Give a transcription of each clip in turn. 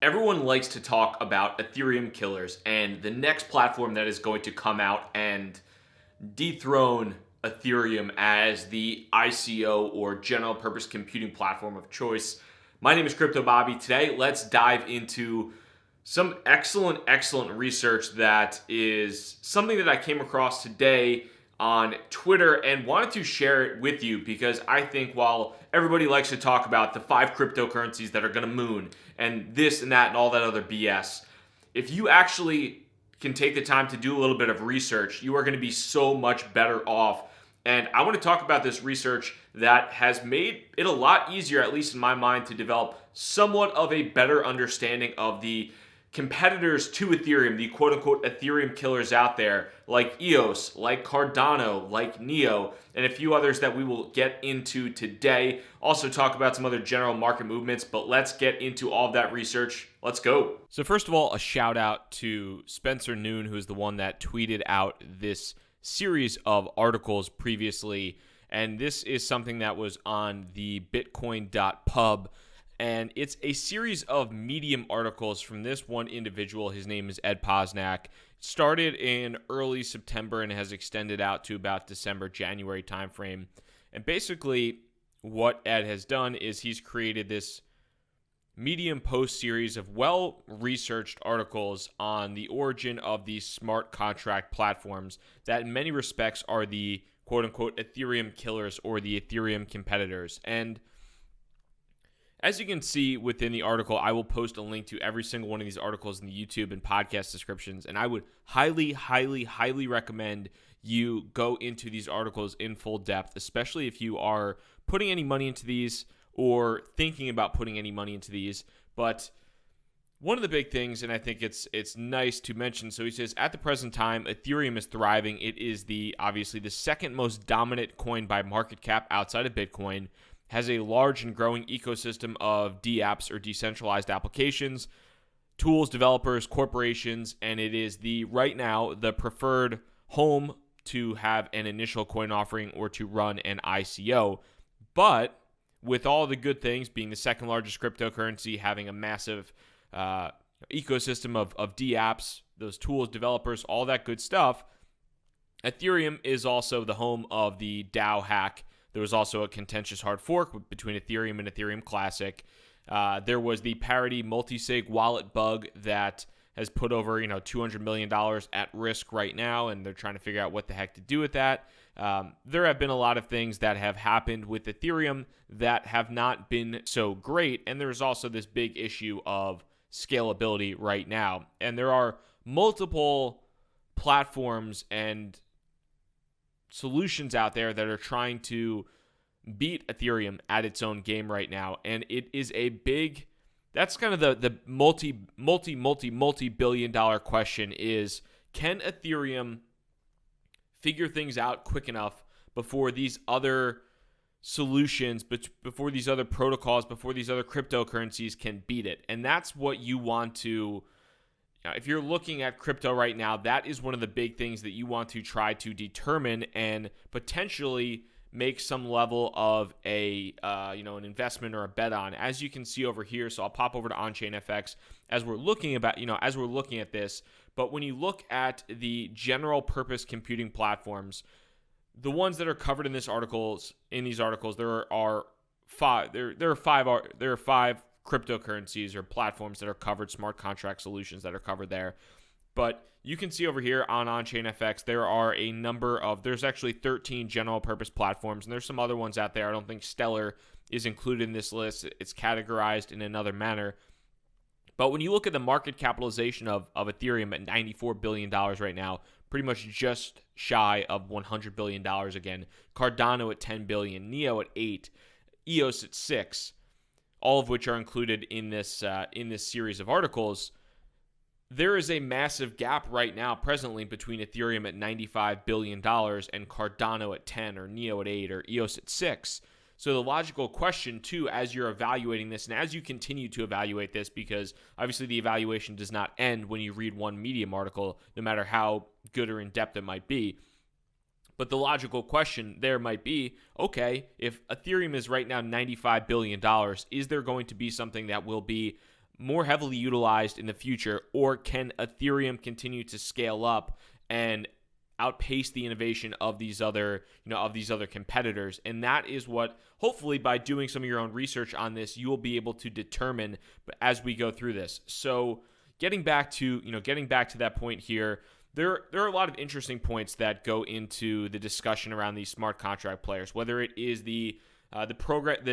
Everyone likes to talk about Ethereum killers and the next platform that is going to come out and dethrone Ethereum as the ICO or general purpose computing platform of choice. My name is Crypto Bobby. Today, let's dive into some excellent research that is something that I came across today on Twitter and wanted to share it with you because I think while everybody likes to talk about the 5 cryptocurrencies that are going to moon and this and that and all that other BS, if you actually can take the time to do a little bit of research, you are going to be so much better off. And I want to talk about this research that has made it a lot easier, at least in my mind, to develop somewhat of a better understanding of the competitors to Ethereum, the quote unquote Ethereum killers out there, like EOS, like Cardano, like Neo, and a few others that we will get into today. Also, talk about some other general market movements, but let's get into all of that research. Let's go. So, first of all, a shout out to Spencer Noon, who is the one that tweeted out this series of articles previously. And this is something that was on the bitcoin.pub. And it's a series of Medium articles from this one individual. His name is Ed Posnak. It started in early September and has extended out to about December, January timeframe. And basically, what Ed has done is he's created this Medium post series of well-researched articles on the origin of these smart contract platforms that in many respects are the quote-unquote Ethereum killers or the Ethereum competitors. And as you can see within the article, I will post a link to every single one of these articles in the YouTube and podcast descriptions, and I would highly recommend you go into these articles in full depth, especially if you are putting any money into these or thinking about putting any money into these. But one of the big things, and I think it's nice to mention, so he says, at the present time, Ethereum is thriving. It is obviously the second most dominant coin by market cap outside of Bitcoin, has a large and growing ecosystem of dApps or decentralized applications, tools, developers, corporations, and it is right now the preferred home to have an initial coin offering or to run an ICO. But with all the good things, being the second largest cryptocurrency, having a massive ecosystem of dApps, those tools, developers, all that good stuff, Ethereum is also the home of the DAO hack. There was also a contentious hard fork between Ethereum and Ethereum Classic. There was the parity multisig wallet bug that has put over $200 million at risk right now, and they're trying to figure out what the heck to do with that. There have been a lot of things that have happened with Ethereum that have not been so great, and there's also this big issue of scalability right now. And there are multiple platforms and solutions out there that are trying to beat Ethereum at its own game right now, and it is that's kind of the multi-billion dollar question is, can Ethereum figure things out quick enough before these other solutions, before these other protocols, before these other cryptocurrencies can beat it? And that's what you want to, if you're looking at crypto right now, that is one of the big things that you want to try to determine and potentially make some level of an investment or a bet on. As you can see over here, so I'll pop over to OnChainFX as we're looking at this. But when you look at the general purpose computing platforms, the ones that are covered in these articles, there are five cryptocurrencies or platforms that are covered, smart contract solutions that are covered there. But you can see over here on OnChainFX, there's actually 13 general purpose platforms, and there's some other ones out there. I don't think Stellar is included in this list. It's categorized in another manner. But when you look at the market capitalization of Ethereum at $94 billion right now, pretty much just shy of $100 billion again, Cardano at $10 billion, Neo at $8 billion, EOS at $6 billion, all of which are included in this series of articles. There is a massive gap right now presently between Ethereum at $95 billion and Cardano at 10 or Neo at 8 or EOS at 6. So the logical question too, as you're evaluating this and as you continue to evaluate this, because obviously the evaluation does not end when you read one Medium article, no matter how good or in-depth it might be. But the logical question there might be, okay, if Ethereum is right now $95 billion, is there going to be something that will be more heavily utilized in the future, or can Ethereum continue to scale up and outpace the innovation of these other competitors? And that is what, hopefully, by doing some of your own research on this, you will be able to determine as we go through this. So getting back to that point here, there are a lot of interesting points that go into the discussion around these smart contract players, whether it is the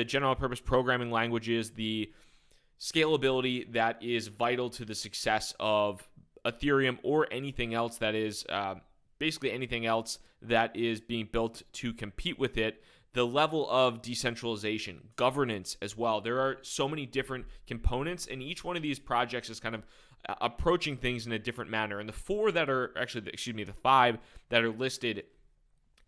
general purpose programming languages, the scalability that is vital to the success of Ethereum, or anything else that is basically anything else that is being built to compete with it, the level of decentralization, governance as well. There are so many different components, and each one of these projects is kind of approaching things in a different manner. And the five that are listed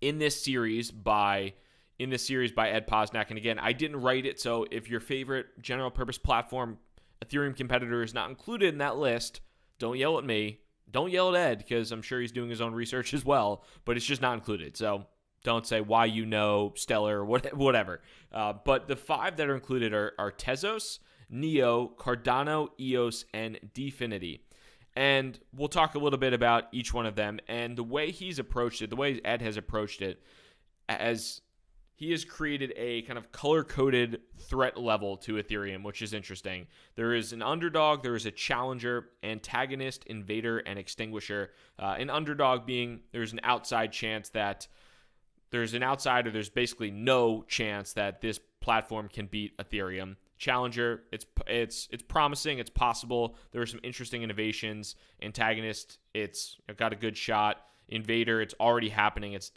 in this series by Ed Posnak. And again, I didn't write it, so if your favorite general purpose platform Ethereum competitor is not included in that list, don't yell at me. Don't yell at Ed, because I'm sure he's doing his own research as well, but it's just not included. So don't say why Stellar, whatever. But the five that are included are Tezos, Neo, Cardano, EOS, and Definity. And we'll talk a little bit about each one of them. And the way he's approached it, the way Ed has approached it, as he has created a kind of color-coded threat level to Ethereum, which is interesting. There is an underdog, there is a challenger, antagonist, invader, and extinguisher. An underdog being there's an outside chance that there's an outsider, there's basically no chance that this platform can beat Ethereum. Challenger, it's promising, it's possible. There are some interesting innovations. Antagonist, it's got a good shot. Invader, it's already happening. It's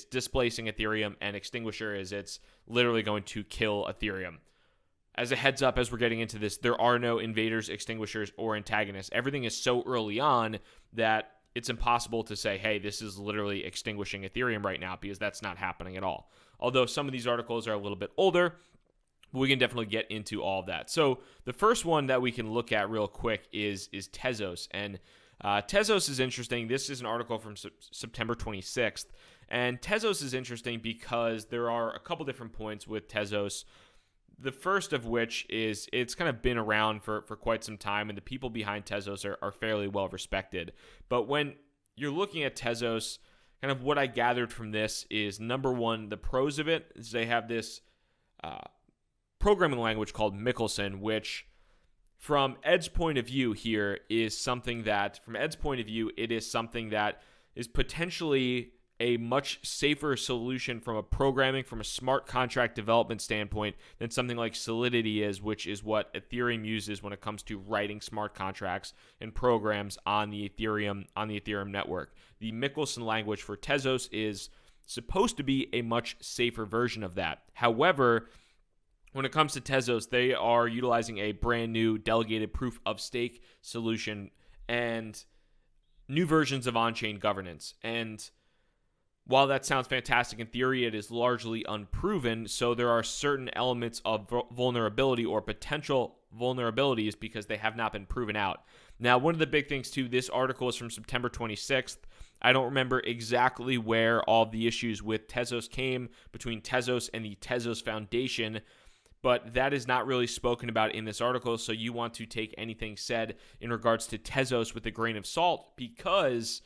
displacing Ethereum, and extinguisher is it's literally going to kill Ethereum. As a heads up, as we're getting into this, there are no invaders, extinguishers, or antagonists. Everything is so early on that it's impossible to say, hey, this is literally extinguishing Ethereum right now, because that's not happening at all. Although some of these articles are a little bit older, we can definitely get into all of that. So the first one that we can look at real quick is Tezos. And Tezos is interesting. This is an article from September 26th. And Tezos is interesting because there are a couple different points with Tezos. The first of which is it's kind of been around for quite some time, and the people behind Tezos are fairly well respected. But when you're looking at Tezos, kind of what I gathered from this is, number one, the pros of it is they have this programming language called Michelson, which from Ed's point of view here is something that, it is something that is potentially a much safer solution from a smart contract development standpoint than something like Solidity is, which is what Ethereum uses when it comes to writing smart contracts and programs on the Ethereum network. The Michelson language for Tezos is supposed to be a much safer version of that. However, when it comes to Tezos, they are utilizing a brand new delegated proof of stake solution and new versions of on-chain governance. And while that sounds fantastic in theory, it is largely unproven. So there are certain elements of vulnerability or potential vulnerabilities because they have not been proven out. Now, one of the big things too, this article is from September 26th. I don't remember exactly where all the issues with Tezos came between Tezos and the Tezos Foundation, but that is not really spoken about in this article, so you want to take anything said in regards to Tezos with a grain of salt, because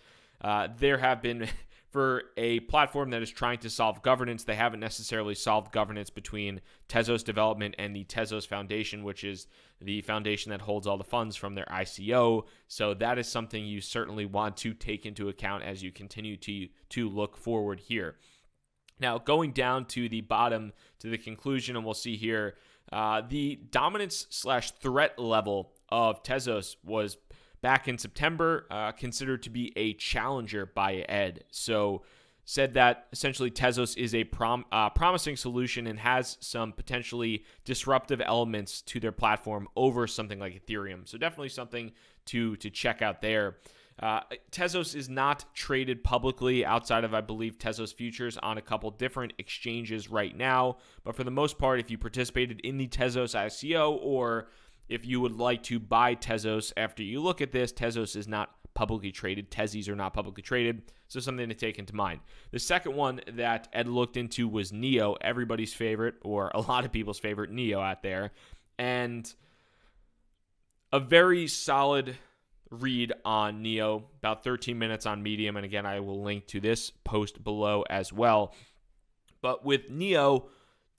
there have been, for a platform that is trying to solve governance, they haven't necessarily solved governance between Tezos development and the Tezos Foundation, which is the foundation that holds all the funds from their ICO. So that is something you certainly want to take into account as you continue to look forward here. Now, going down to the bottom, to the conclusion, and we'll see here, the dominance/threat level of Tezos was back in September considered to be a challenger by Ed. So said that essentially Tezos is a promising solution and has some potentially disruptive elements to their platform over something like Ethereum. So definitely something to check out there. Tezos is not traded publicly outside of, I believe, Tezos futures on a couple different exchanges right now. But for the most part, if you participated in the Tezos ICO, or if you would like to buy Tezos after you look at this, Tezos is not publicly traded. Tezos are not publicly traded. So something to take into mind. The second one that Ed looked into was Neo, everybody's favorite, or a lot of people's favorite Neo out there. And a very solid read on Neo, about 13 minutes on Medium. And again, I will link to this post below as well. But with Neo,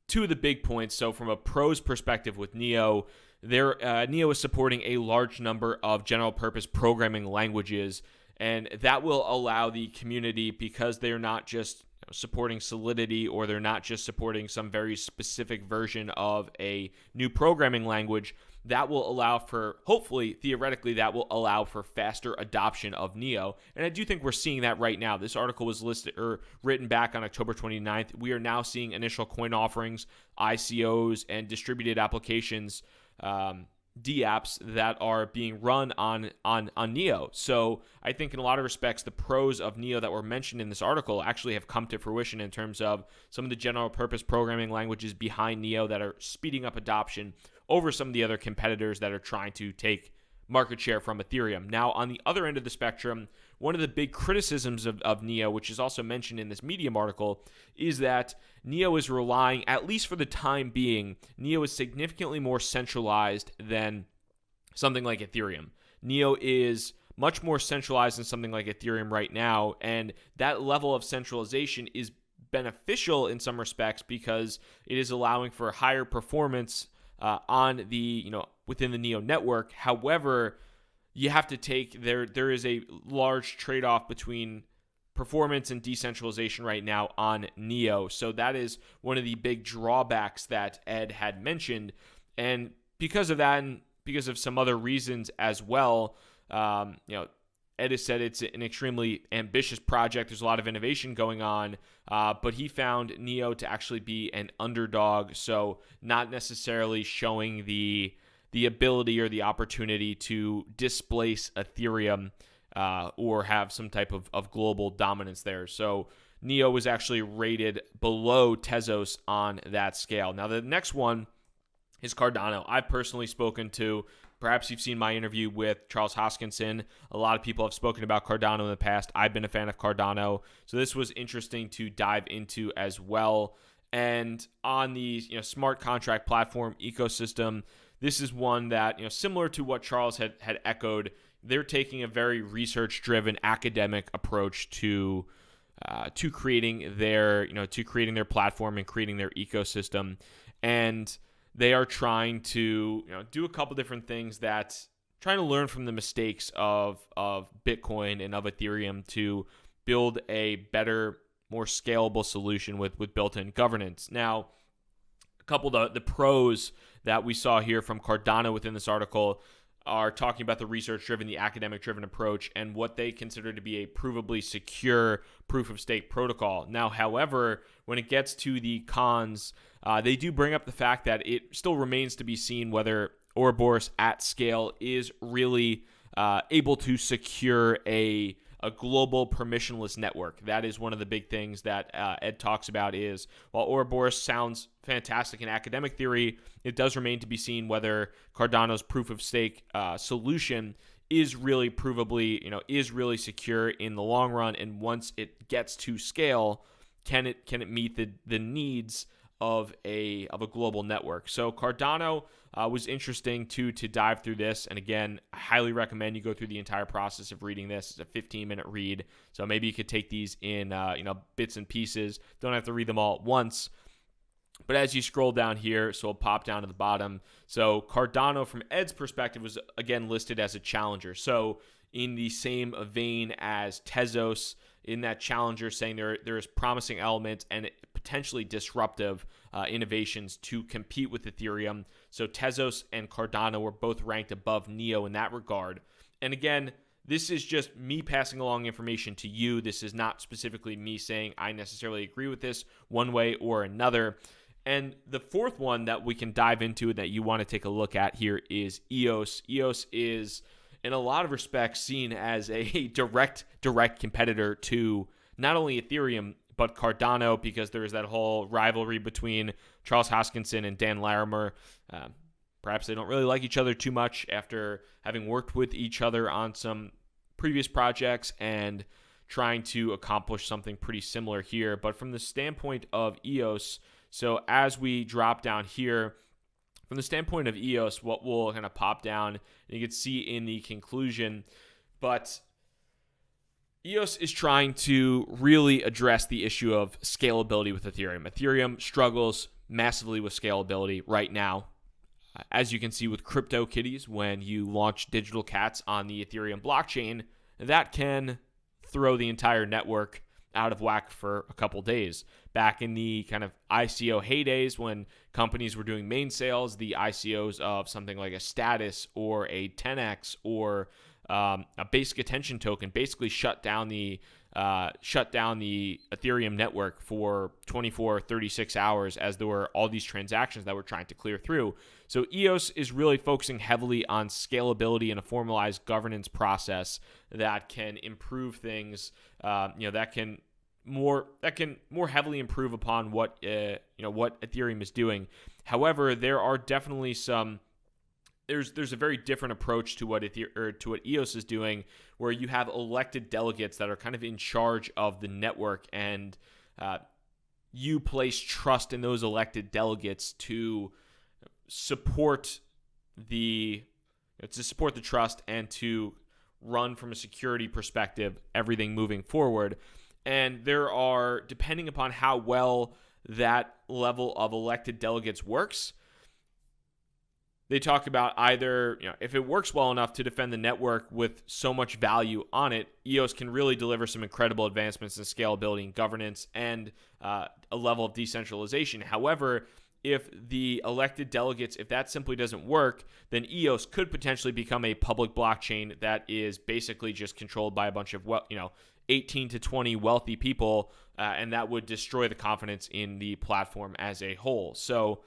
two of the big points. So from a pros perspective with Neo, Neo is supporting a large number of general purpose programming languages, and that will allow the community, because they're not just supporting Solidity, or they're not just supporting some very specific version of a new programming language, that will allow for, hopefully, theoretically, that will allow for faster adoption of Neo. And I do think we're seeing that right now. This article was written back on October 29th. We are now seeing initial coin offerings, ICOs, and distributed applications, DApps that are being run on Neo. So I think in a lot of respects, the pros of Neo that were mentioned in this article actually have come to fruition in terms of some of the general purpose programming languages behind Neo that are speeding up adoption over some of the other competitors that are trying to take market share from Ethereum. Now, on the other end of the spectrum, one of the big criticisms of Neo, which is also mentioned in this Medium article, is that Neo is relying, at least for the time being, Neo is significantly more centralized than something like Ethereum. Neo is much more centralized than something like Ethereum right now, and that level of centralization is beneficial in some respects because it is allowing for higher performance on the, within the Neo network. However, you have to take there is a large trade-off between performance and decentralization right now on Neo. So that is one of the big drawbacks that Ed had mentioned. And because of that, and because of some other reasons as well, Ed has said it's an extremely ambitious project. There's a lot of innovation going on, but he found Neo to actually be an underdog, so not necessarily showing the ability or the opportunity to displace Ethereum or have some type of global dominance there. So Neo was actually rated below Tezos on that scale. Now, the next one is Cardano. I've personally spoken to, perhaps you've seen my interview with Charles Hoskinson. A lot of people have spoken about Cardano in the past. I've been a fan of Cardano, so this was interesting to dive into as well. And on the smart contract platform ecosystem, this is one that, similar to what Charles had echoed, they're taking a very research-driven academic approach to creating their platform and creating their ecosystem. And they are trying to do a couple different things, that trying to learn from the mistakes of Bitcoin and of Ethereum to build a better, more scalable solution with built-in governance. Now, a couple of the pros that we saw here from Cardano within this article are talking about the research-driven, the academic-driven approach, and what they consider to be a provably secure proof-of-stake protocol. Now, however, when it gets to the cons, they do bring up the fact that it still remains to be seen whether Ouroboros at scale is really able to secure a global permissionless network. That is one of the big things that Ed talks about, is while Ouroboros sounds fantastic in academic theory, it does remain to be seen whether Cardano's proof-of-stake solution is really provably, is really secure in the long run. And once it gets to scale, can it meet the needs of a global network? So Cardano was interesting to dive through this, and again, I highly recommend you go through the entire process of reading this. It's a 15-minute read, so maybe you could take these in bits and pieces. Don't have to read them all at once. But as you scroll down here, so we'll pop down to the bottom. So Cardano, from Ed's perspective, was again listed as a challenger. So in the same vein as Tezos, in that challenger, saying there is promising elements and potentially disruptive innovations to compete with Ethereum. So Tezos and Cardano were both ranked above Neo in that regard. And again, this is just me passing along information to you. This is not specifically me saying I necessarily agree with this one way or another. And the fourth one that we can dive into that you want to take a look at here is EOS. EOS is, in a lot of respects, seen as a direct competitor to not only Ethereum, but Cardano, because there is that whole rivalry between Charles Hoskinson and Dan Larimer. Perhaps they don't really like each other too much after having worked with each other on some previous projects and trying to accomplish something pretty similar here. But from the standpoint of EOS, so as we drop down here, from the standpoint of EOS, what will kind of pop down, and you can see in the conclusion, but EOS is trying to really address the issue of scalability with Ethereum. Ethereum struggles massively with scalability right now. As you can see with CryptoKitties, when you launch digital cats on the Ethereum blockchain, that can throw the entire network out of whack for a couple days. Back in the kind of ICO heydays, when companies were doing main sales, the ICOs of something like a Status or a 10x or a basic attention token basically shut down the Ethereum network for 24, 36 hours, as there were all these transactions that were trying to clear through. So EOS is really focusing heavily on scalability and a formalized governance process that can improve things. That can more heavily improve upon what Ethereum is doing. However, there are definitely there's a very different approach to what EOS is doing, where you have elected delegates that are kind of in charge of the network, and you place trust in those elected delegates to support the trust and to run from a security perspective everything moving forward. And there are, depending upon how well that level of elected delegates works, they talk about either, if it works well enough to defend the network with so much value on it, EOS can really deliver some incredible advancements in scalability and governance and a level of decentralization. However, if the elected delegates, if that simply doesn't work, then EOS could potentially become a public blockchain that is basically just controlled by a bunch of 18 to 20 wealthy people, and that would destroy the confidence in the platform as a whole. So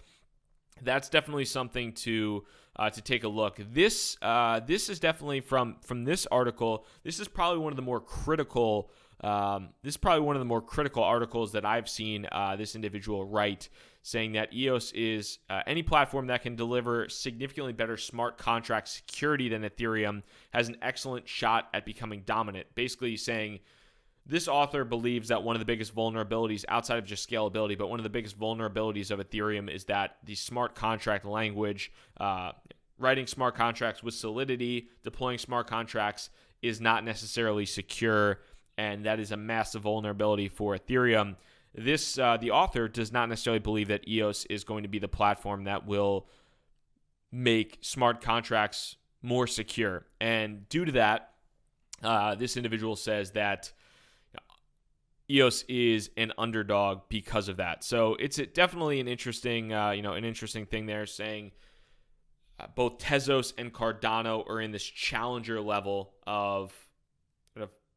that's definitely something to take a look. This is definitely from this article. This is probably one of the more critical. Articles that I've seen this individual write, saying that EOS is any platform that can deliver significantly better smart contract security than Ethereum has an excellent shot at becoming dominant. Basically saying, this author believes that one of the biggest vulnerabilities outside of just scalability, but one of the biggest vulnerabilities of Ethereum is that the smart contract language, writing smart contracts with solidity, deploying smart contracts is not necessarily secure, and that is a massive vulnerability for Ethereum. The author does not necessarily believe that EOS is going to be the platform that will make smart contracts more secure. And due to that, this individual says that EOS is an underdog because of that. So it's definitely an interesting thing there, saying both Tezos and Cardano are in this challenger level of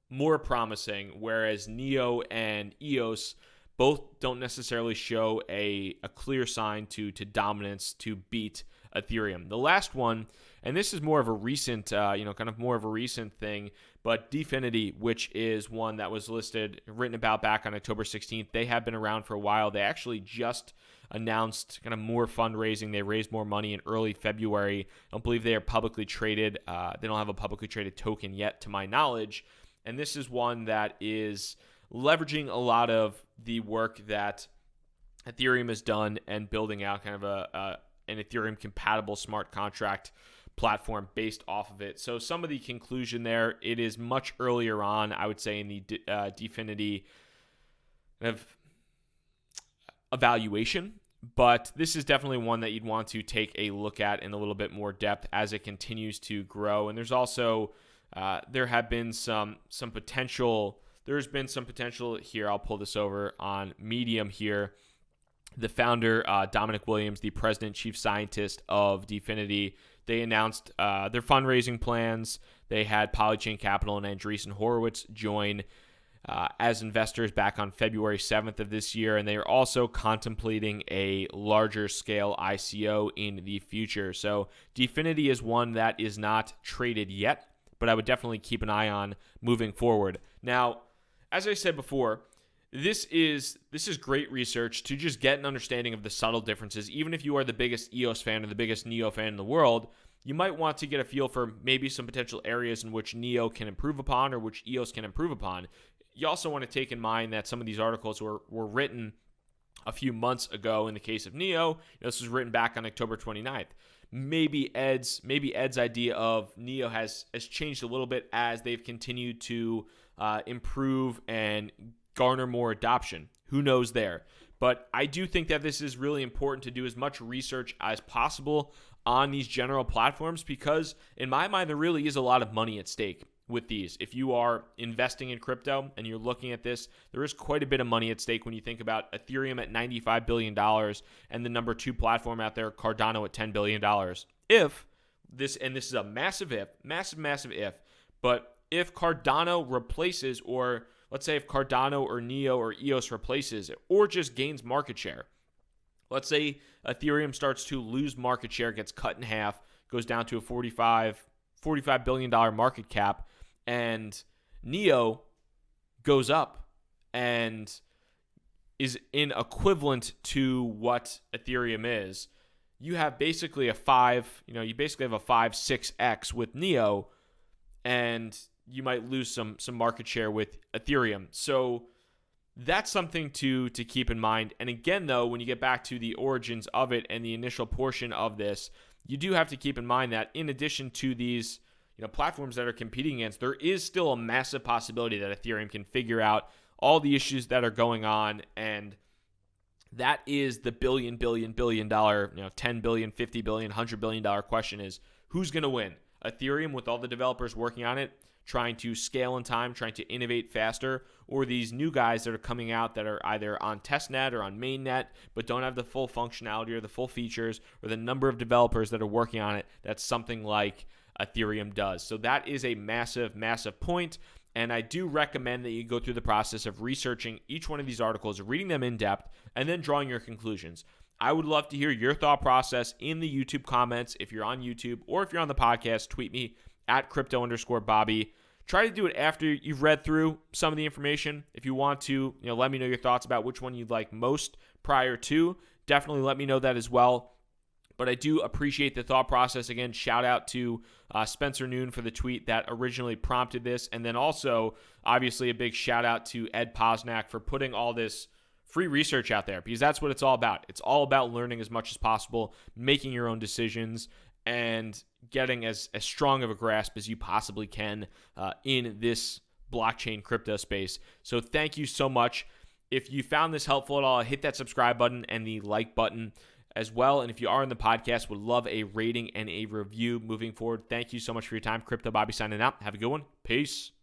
more promising, whereas Neo and EOS both don't necessarily show a clear sign to dominance to beat Ethereum. The last one, and this is more of a recent, more of a recent thing, but Definity, which is one that was written about back on October 16th, they have been around for a while. They actually just announced kind of more fundraising. They raised more money in early February. I don't believe they are publicly traded. They don't have a publicly traded token yet, to my knowledge. And this is one that is leveraging a lot of the work that Ethereum has done and building out kind of an Ethereum compatible smart contract platform based off of it. So some of the conclusion there, it is much earlier on, I would say, in the Definity of evaluation, but this is definitely one that you'd want to take a look at in a little bit more depth as it continues to grow. And there's also there's been some potential here. I'll pull this over on Medium here. The founder, Dominic Williams, the president, chief scientist of Definity, they announced their fundraising plans. They had Polychain Capital and Andreessen Horowitz join as investors back on February 7th of this year, and they are also contemplating a larger scale ICO in the future. So Definity is one that is not traded yet, but I would definitely keep an eye on moving forward. Now, as I said before, this is great research to just get an understanding of the subtle differences. Even if you are the biggest EOS fan or the biggest Neo fan in the world, you might want to get a feel for maybe some potential areas in which Neo can improve upon or which EOS can improve upon. You also want to take in mind that some of these articles were written a few months ago in the case of Neo. This was written back on October 29th. Maybe Ed's idea of Neo has changed a little bit as they've continued to improve and garner more adoption. Who knows there? But I do think that this is really important to do as much research as possible on these general platforms, because in my mind, there really is a lot of money at stake with these. If you are investing in crypto and you're looking at this, there is quite a bit of money at stake when you think about Ethereum at $95 billion and the number 2 platform out there, Cardano, at $10 billion. If this, and this is a massive if, massive if, but if Cardano replaces, or let's say if Cardano or Neo or EOS replaces it, or just gains market share, let's say Ethereum starts to lose market share, gets cut in half, goes down to a $45 billion market cap, and Neo goes up and is in equivalent to what Ethereum is, you have basically a 5-6x with Neo, and you might lose some market share with Ethereum. So that's something to keep in mind. And again, though, when you get back to the origins of it and the initial portion of this, you do have to keep in mind that in addition to these platforms that are competing against, there is still a massive possibility that Ethereum can figure out all the issues that are going on, and that is the billion dollar, $10 billion, $50 billion, $100 billion question is, who's going to win? Ethereum, with all the developers working on it, trying to scale in time, trying to innovate faster, or these new guys that are coming out that are either on testnet or on mainnet but don't have the full functionality or the full features or the number of developers that are working on it that's something like Ethereum does. So that is a massive point, and I do recommend that you go through the process of researching each one of these articles, reading them in depth, and then drawing your conclusions. I would love to hear your thought process in the YouTube comments if you're on YouTube, or if you're on the podcast, tweet me at @crypto_Bobby. Try to do it after you've read through some of the information. If you want to, let me know your thoughts about which one you'd like most prior to. Definitely let me know that as well. But I do appreciate the thought process. Again, shout out to Spencer Noon for the tweet that originally prompted this. And then also, obviously, a big shout out to Ed Posnak for putting all this free research out there, because that's what it's all about. It's all about learning as much as possible, making your own decisions, and getting as strong of a grasp as you possibly can in this blockchain crypto space. So thank you so much. If you found this helpful at all, hit that subscribe button and the like button as well. And if you are in the podcast, would love a rating and a review moving forward. Thank you so much for your time. Crypto Bobby signing out. Have a good one. Peace.